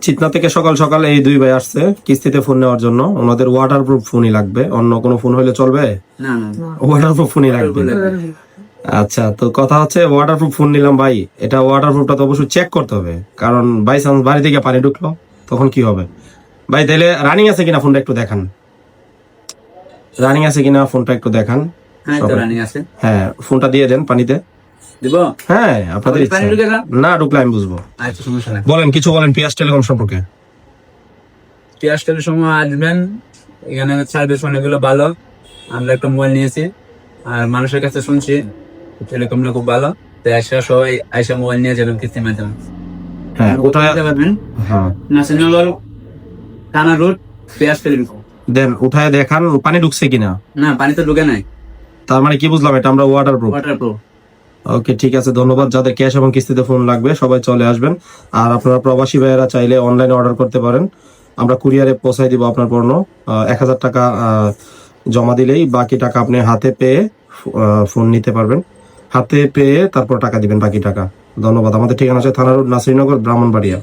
চিতনা থেকে সকাল সকাল এই দুই ভাই আসছে কিস্তিতে ফোন নেওয়ার জন্য। ওনাদের ওয়াটারপ্রুফ ফোনই লাগবে, অন্য কোনো ফোন হলে চলবে? না না ওয়াটারপ্রুফ ফোনই লাগবে। আচ্ছা, তো কথা হচ্ছে ওয়াটারপ্রুফ ফোন নিলাম ভাই, এটা ওয়াটারপ্রুফটা তো অবশ্যই চেক করতে হবে, কারণ বাই চান্স বাড়ি থেকে পানি ঢুকলো তখন কি হবে? ভাই তাহলে রানিং আছে কিনা ফোনটা একটু দেখান, রানিং আছে কিনা ফোনটা একটু দেখান। হ্যাঁ তো রানিং আছে। হ্যাঁ, ফোনটা দিয়ে দেন পানিতে। দিব? হ্যাঁ, আপনাদের পানি ইচ্ছা। ঢুকে না? না ঢুকলে আমি বুঝবো। আচ্ছা সমস্যা নাই। বলেন, কিছু বলেন পিয়াস টেলিকম সম্পর্কে। টিয়াস্টের সময় আসবেন, এখানে সার্ভিস অনেকগুলো ভালো। আমরা একটা মোবাইল নিয়েছি আর মানুষের কাছে শুনছি টেলিকমটা খুব ভালো, তাই আইসা সবাই আইসা মোবাইল নিয়ে যাবেন কিস্তির মাধ্যমে। হ্যাঁ, কোথায়? বুঝতে পারবেন হ্যাঁ, নাসিরনগর থানা রোড পেঁয়াজ টেলিকম। দেন উঠায় দেখান পানি ঢুকছে কিনা। না পানি তো ঢুকে নাই, তার মানে কি বুঝলাম, এটা আমরা ওয়াটারপ্রুফ। ওয়াটারপ্রুফ। ওকে, ঠিক আছে, ধন্যবাদ। যাদের ক্যাশ এবং কিস্তিতে ফোন লাগবে সবাই চলে আসবেন। আর আপনারা প্রবাসী ভাইয়েরা চাইলে অনলাইনে অর্ডার করতে পারেন, আমরা কুরিয়ারে পৌঁছাই দিব আপনার পণ্য। 1,000 টাকা জমা দিলেই বাকি টাকা আপনি হাতে পেয়ে ফোন নিতে পারবেন। হাতে পেয়ে তারপর টাকা দিবেন বাকি টাকা। ধন্যবাদ। আমাদের ঠিকানা আছে থানা রোড, নাসিরনগর, ব্রাহ্মণবাড়িয়া।